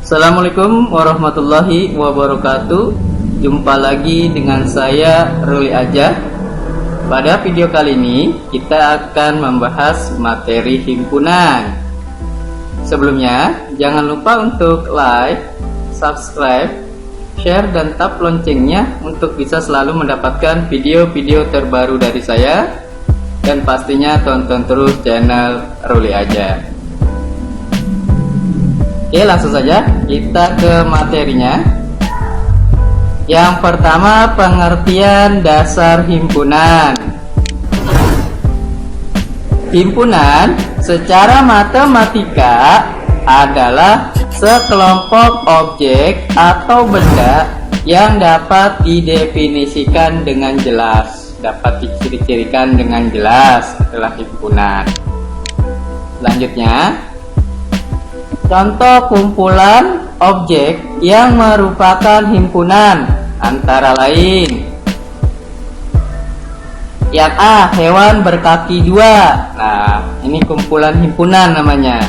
Assalamualaikum warahmatullahi wabarakatuh. Jumpa lagi dengan saya Ruli Aja. Pada video kali ini kita akan membahas materi himpunan. Sebelumnya jangan lupa untuk like, subscribe, share dan tap loncengnya untuk bisa selalu mendapatkan video-video terbaru dari saya. Dan pastinya tonton terus channel Ruli Aja. Oke, langsung saja kita ke materinya. Yang pertama, pengertian dasar himpunan. Himpunan secara matematika adalah sekelompok objek atau benda yang dapat didefinisikan dengan jelas, dapat diciri-cirikan dengan jelas adalah himpunan. Selanjutnya, contoh kumpulan objek yang merupakan himpunan antara lain: yang A, hewan berkaki dua. Nah, ini kumpulan himpunan namanya.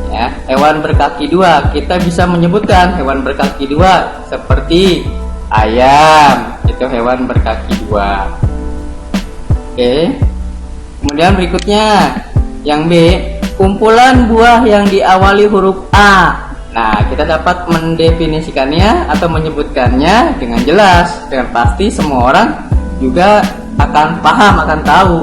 Ya, hewan berkaki dua. Kita bisa menyebutkan hewan berkaki dua seperti ayam, itu hewan berkaki dua. Oke. Kemudian berikutnya, yang B, kumpulan buah yang diawali huruf A. Nah, kita dapat mendefinisikannya atau menyebutkannya dengan jelas. Dengan pasti semua orang juga akan paham, akan tahu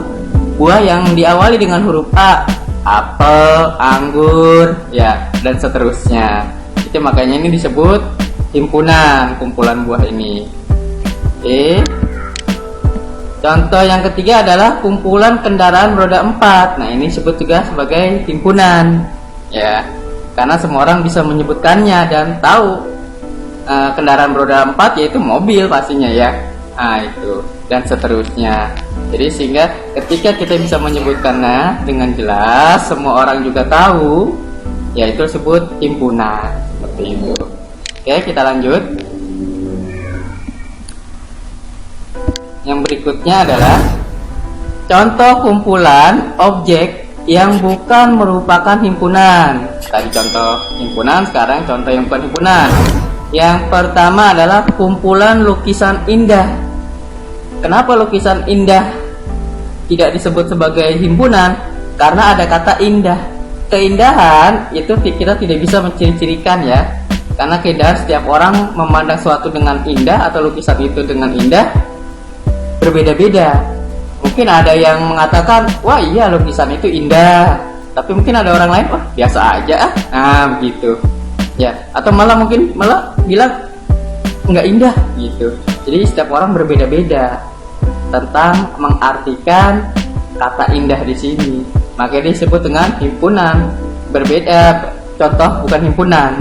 buah yang diawali dengan huruf A, apel, anggur, ya, dan seterusnya. Itu makanya ini disebut himpunan, kumpulan buah ini. Oke. Contoh yang ketiga adalah kumpulan kendaraan roda 4. Nah, ini disebut juga sebagai himpunan, ya, karena semua orang bisa menyebutkannya dan tahu kendaraan roda 4 yaitu mobil pastinya, ya. Nah, itu dan seterusnya. Jadi sehingga ketika kita bisa menyebutkannya dengan jelas, semua orang juga tahu, yaitu disebut himpunan. Seperti itu. Oke, kita lanjut. Yang berikutnya adalah contoh kumpulan objek yang bukan merupakan himpunan. Tadi contoh himpunan, sekarang contoh yang bukan himpunan. Yang pertama adalah kumpulan lukisan indah. Kenapa lukisan indah tidak disebut sebagai himpunan? Karena ada kata indah. Keindahan itu kita tidak bisa menciri-cirikan, ya. Karena keindahan setiap orang memandang suatu dengan indah atau lukisan itu dengan indah berbeda-beda. Mungkin ada yang mengatakan, wah iya lukisan itu indah, tapi mungkin ada orang lain, wah biasa aja. Nah, begitu, ya. Atau malah bilang nggak indah gitu. Jadi setiap orang berbeda-beda tentang mengartikan kata indah di sini. Makanya disebut dengan himpunan. Berbeda, contoh bukan himpunan,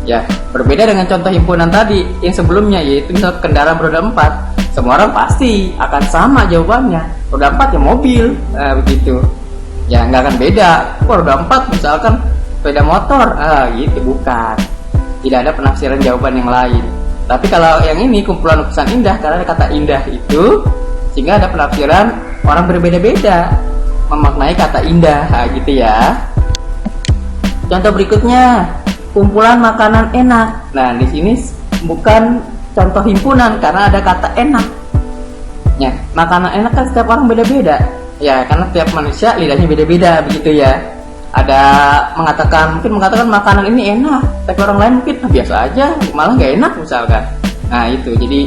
ya. Berbeda dengan contoh himpunan tadi yang sebelumnya, yaitu misal kendaraan roda 4. Semua orang pasti akan sama jawabannya. Roda 4 ya mobil, begitu. Ya nggak akan beda. Roda 4 misalkan sepeda motor, gitu, bukan. Tidak ada penafsiran jawaban yang lain. Tapi kalau yang ini kumpulan lukisan indah, karena ada kata indah itu, sehingga ada penafsiran orang berbeda-beda memaknai kata indah, gitu ya. Contoh berikutnya, kumpulan makanan enak. Nah, di sini bukan contoh himpunan karena ada kata enak. Ya, makanan enak kan setiap orang beda-beda. Ya, karena setiap manusia lidahnya beda-beda, begitu ya. Ada mungkin mengatakan makanan ini enak, tapi orang lain mungkin biasa aja, malah nggak enak misalkan. Nah, itu jadi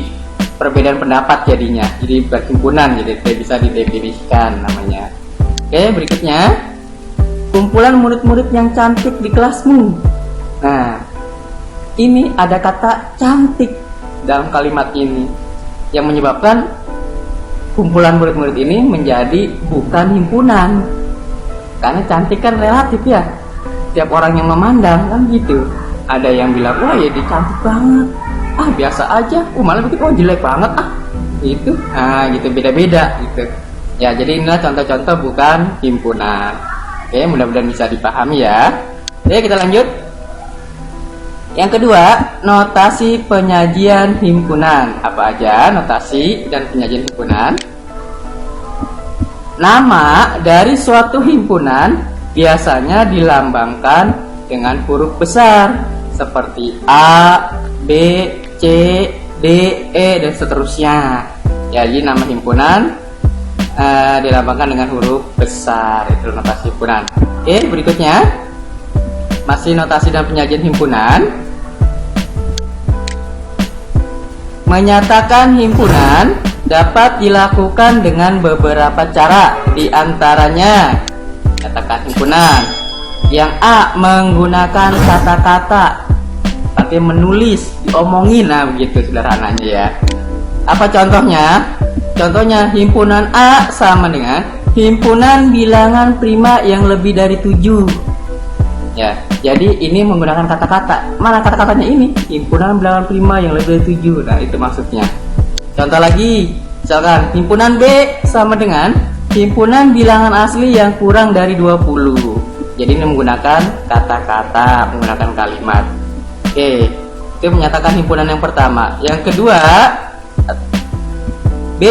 perbedaan pendapat jadinya. Jadi berhimpunan, jadi tidak bisa didefinisikan namanya. Oke, berikutnya, kumpulan murid-murid yang cantik di kelasmu. Nah, ini ada kata cantik dalam kalimat ini yang menyebabkan kumpulan murid-murid ini menjadi bukan himpunan. Karena cantik kan relatif, ya. Setiap orang yang memandang kan gitu. Ada yang bilang, wah ya dia cantik banget. Biasa aja. Malah begitu, jelek banget. Gitu. Nah, gitu, beda-beda gitu. Ya, jadi inilah contoh-contoh bukan himpunan. Oke, mudah-mudahan bisa dipahami, ya. Oke, kita lanjut. Yang kedua, notasi penyajian himpunan. Apa aja notasi dan penyajian himpunan? Nama dari suatu himpunan biasanya dilambangkan dengan huruf besar seperti A, B, C, D, E dan seterusnya. Jadi nama himpunan dilambangkan dengan huruf besar, itu notasi himpunan. Oke, berikutnya masih notasi dan penyajian himpunan. Menyatakan himpunan dapat dilakukan dengan beberapa cara, diantaranya nyatakan himpunan. Yang A, menggunakan kata-kata, tapi menulis, diomongin, nah begitu sederhananya ya. Apa contohnya? Contohnya himpunan A sama dengan himpunan bilangan prima yang lebih dari 7. Ya, jadi ini menggunakan kata-kata. Mana kata-katanya ini? Himpunan bilangan prima yang lebih dari 7. Nah, itu maksudnya. Contoh lagi, misalkan himpunan B sama dengan himpunan bilangan asli yang kurang dari 20. Jadi ini menggunakan kata-kata, menggunakan kalimat. Oke, itu menyatakan himpunan yang pertama. Yang kedua, B,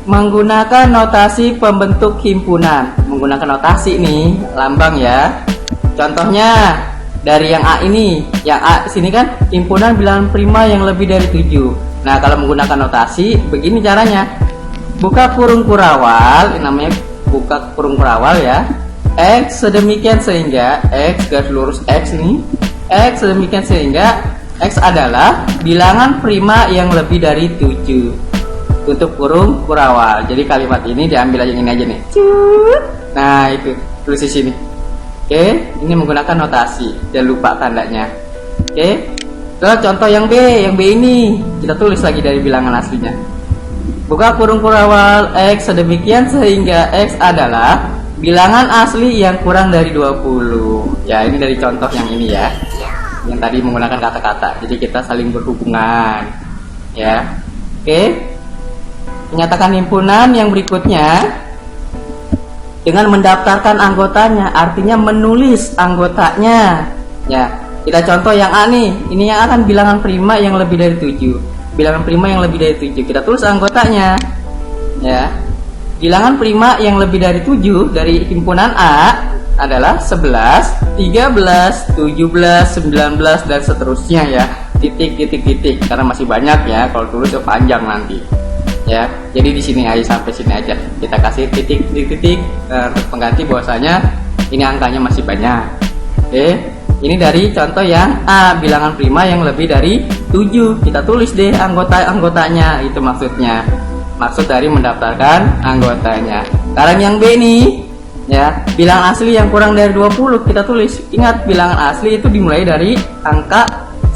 menggunakan notasi pembentuk himpunan. Menggunakan notasi nih, lambang ya. Contohnya dari yang A ini, yang A sini kan himpunan bilangan prima yang lebih dari 7. Nah, kalau menggunakan notasi begini caranya. Buka kurung kurawal, ini namanya buka kurung kurawal ya. X sedemikian sehingga X garis lurus X nih, X sedemikian sehingga X adalah bilangan prima yang lebih dari 7. Tutup kurung kurawal. Jadi kalimat ini diambil aja, ini aja nih. Nah, itu tulis di sini. Oke, ini menggunakan notasi, jangan lupa tandanya. Oke, terus contoh yang B ini kita tulis lagi dari bilangan aslinya. Buka kurung kurawal X sedemikian sehingga X adalah bilangan asli yang kurang dari 20. Ya, ini dari contoh yang ini ya. Yang tadi menggunakan kata-kata. Jadi kita saling berhubungan. Ya. Oke. Menyatakan himpunan yang berikutnya dengan mendaftarkan anggotanya, artinya menulis anggotanya. Ya, kita contoh yang A nih. Ini yang akan bilangan prima yang lebih dari 7. Bilangan prima yang lebih dari 7. Kita tulis anggotanya. Ya. Bilangan prima yang lebih dari 7 dari himpunan A adalah 11, 13, 17, 19 dan seterusnya ya. Titik karena masih banyak ya. Kalau tulis panjang nanti. Ya. Jadi di sini aja, sampai sini aja. Kita kasih titik untuk pengganti bahwasanya ini angkanya masih banyak. Oke. Ini dari contoh yang A, bilangan prima yang lebih dari 7. Kita tulis deh anggotanya, itu maksudnya. Maksud dari mendaftarkan anggotanya. Sekarang yang B nih, ya, bilangan asli yang kurang dari 20 kita tulis. Ingat, bilangan asli itu dimulai dari angka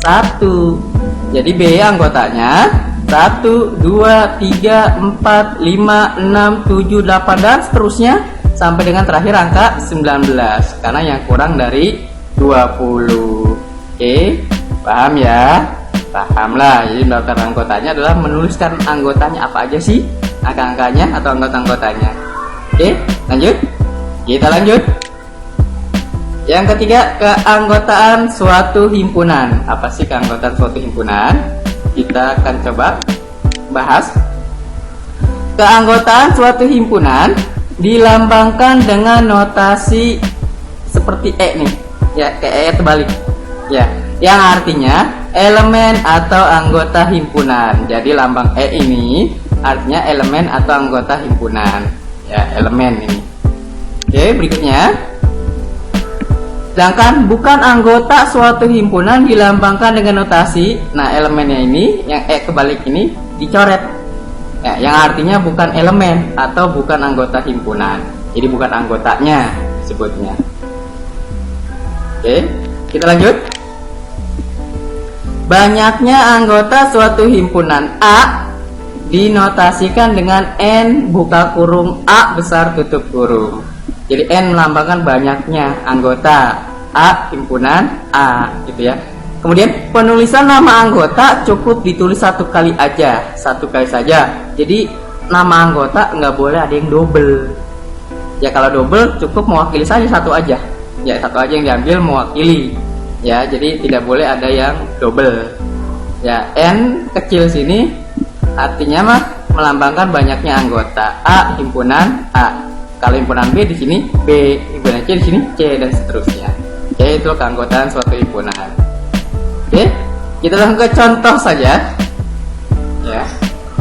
1. Jadi B anggotanya 1, 2, 3, 4, 5, 6, 7, 8 dan seterusnya sampai dengan terakhir angka 19 karena yang kurang dari 20. Oke, paham ya? Paham lah. Jadi mendaftar anggotanya adalah menuliskan anggotanya apa aja sih, angka-angkanya atau anggota-anggotanya. Oke, lanjut. Kita lanjut. Yang ketiga, keanggotaan suatu himpunan. Apa sih keanggotaan suatu himpunan? Kita akan coba bahas. Keanggotaan suatu himpunan dilambangkan dengan notasi seperti E nih. Ya, kayak E terbalik. Ya, yang artinya elemen atau anggota himpunan. Jadi lambang E ini artinya elemen atau anggota himpunan. Ya, elemen ini. Oke, berikutnya. Sedangkan bukan anggota suatu himpunan dilambangkan dengan notasi. Nah, elemennya ini yang E kebalik ini dicoret. Ya, yang artinya bukan elemen atau bukan anggota himpunan. Jadi bukan anggotanya disebutnya. Oke, kita lanjut. Banyaknya anggota suatu himpunan A dinotasikan dengan N buka kurung A besar tutup kurung. Jadi N melambangkan banyaknya anggota A himpunan A gitu ya. Kemudian penulisan nama anggota cukup ditulis satu kali aja, satu kali saja. Jadi nama anggota nggak boleh ada yang double. Ya kalau double cukup mewakili saja satu aja. Ya satu aja yang diambil mewakili. Ya, jadi tidak boleh ada yang double. Ya, N kecil sini artinya mah melambangkan banyaknya anggota A himpunan A. Kalau himpunan B di sini B, himpunan C di sini C dan seterusnya. Oke, itu keanggotaan suatu himpunan. Oke, kita langsung ke contoh saja ya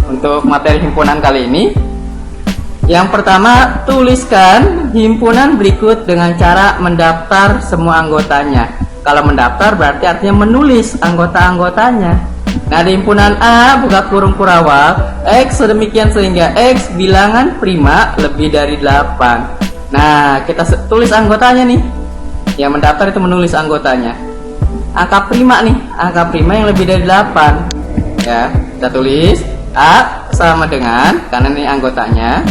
untuk materi himpunan kali ini. Yang pertama, tuliskan himpunan berikut dengan cara mendaftar semua anggotanya. Kalau mendaftar berarti artinya menulis anggota-anggotanya. Nah, di himpunan A buka kurung kurawal X sedemikian sehingga X bilangan prima lebih dari 8. Nah, kita tulis anggotanya nih. Yang mendaftar itu menulis anggotanya. Angka prima nih, angka prima yang lebih dari 8. Ya, kita tulis A sama dengan, karena ini anggotanya,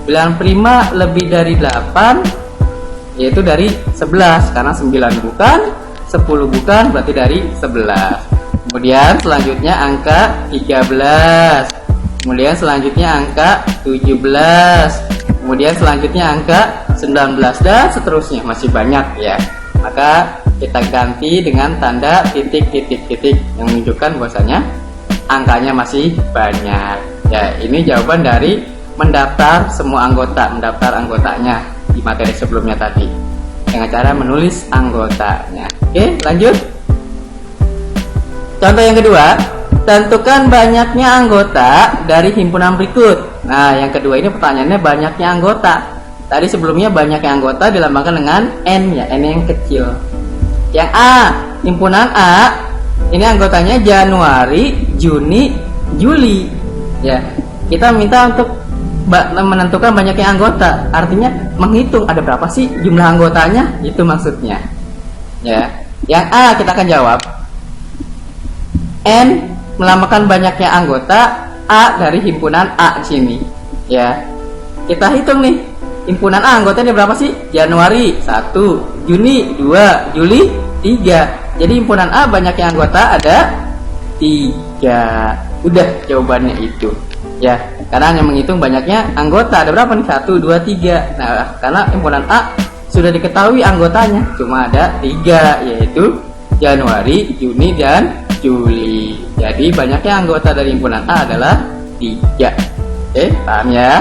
bilangan prima lebih dari 8 yaitu dari 11, karena 9 bukan, 10 bukan, berarti dari 11. Kemudian selanjutnya angka 13, kemudian selanjutnya angka 17, kemudian selanjutnya angka 19, dan seterusnya, masih banyak ya. Maka kita ganti dengan tanda titik-titik-titik yang menunjukkan bahwasanya angkanya masih banyak. Ya, ini jawaban dari mendaftar semua anggota, mendaftar anggotanya di materi sebelumnya tadi dengan cara menulis anggotanya. Oke, lanjut. Contoh yang kedua, tentukan banyaknya anggota dari himpunan berikut. Nah, yang kedua ini pertanyaannya banyaknya anggota. Tadi sebelumnya banyaknya anggota dilambangkan dengan N ya, N yang kecil. Yang A, himpunan A, ini anggotanya Januari, Juni, Juli. Ya, kita minta untuk menentukan banyaknya anggota, artinya menghitung ada berapa sih jumlah anggotanya, itu maksudnya. Ya, yang A kita akan jawab N melambangkan banyaknya anggota A dari himpunan A sini. Ya, kita hitung nih, himpunan A anggotanya berapa sih? Januari 1, Juni 2, Juli 3. Jadi himpunan A banyaknya anggota ada 3. Udah jawabannya itu. Ya, karena hanya menghitung banyaknya anggota ada berapa nih? 1, 2, 3. Nah, karena himpunan A sudah diketahui anggotanya cuma ada 3, yaitu Januari, Juni, dan Juli. Jadi banyaknya anggota dari himpunan A adalah 3. Oke, paham ya?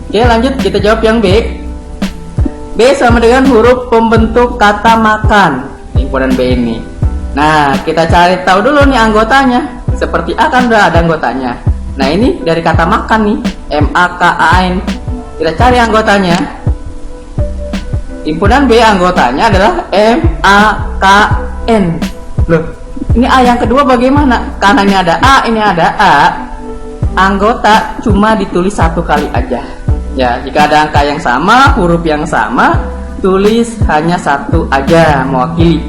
Oke, lanjut kita jawab yang B. B sama dengan huruf pembentuk kata makan himpunan B ini. Nah, kita cari tahu dulu nih anggotanya. Seperti A kan udah ada anggotanya. Nah, ini dari kata makan nih, M-A-K-A-N. Kita cari anggotanya. Himpunan B anggotanya adalah M-A-K-N. Loh, ini A yang kedua bagaimana? Karena ini ada A, ini ada A. Anggota cuma ditulis satu kali aja. Ya, jika ada angka yang sama, huruf yang sama, tulis hanya satu aja mewakili.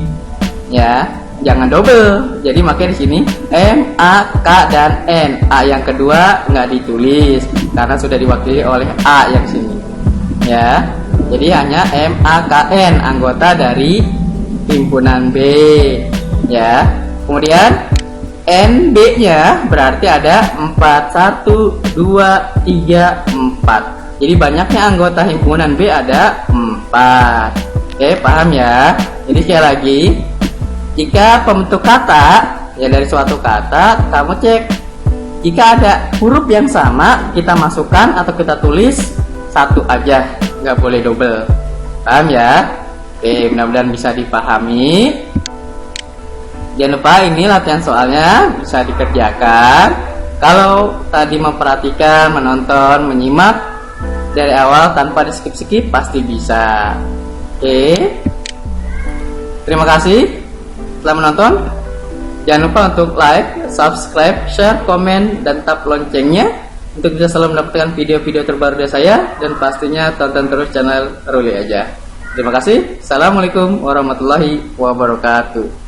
Ya, jangan double. Jadi makanya di sini M, A, K, dan N. A yang kedua nggak ditulis karena sudah diwakili oleh A yang sini. Ya, jadi hanya M, A, K, N anggota dari himpunan B. Ya, kemudian NB-nya berarti ada 4, 1, 2, 3, 4. Jadi banyaknya anggota himpunan B ada 4. Oke, paham ya? Jadi sekali lagi, jika pembentuk kata ya dari suatu kata, kamu cek jika ada huruf yang sama, kita masukkan atau kita tulis satu aja, nggak boleh double. Paham ya? Oke, mudah-mudahan bisa dipahami. Jangan lupa ini latihan soalnya bisa dikerjakan. Kalau tadi memperhatikan, menonton, menyimak dari awal tanpa di skip-skip pasti bisa. Oke, terima kasih telah menonton. Jangan lupa untuk like, subscribe, share, komen, dan tap loncengnya untuk bisa selalu mendapatkan video-video terbaru dari saya. Dan pastinya tonton terus channel Ruli aja. Terima kasih. Assalamualaikum warahmatullahi wabarakatuh.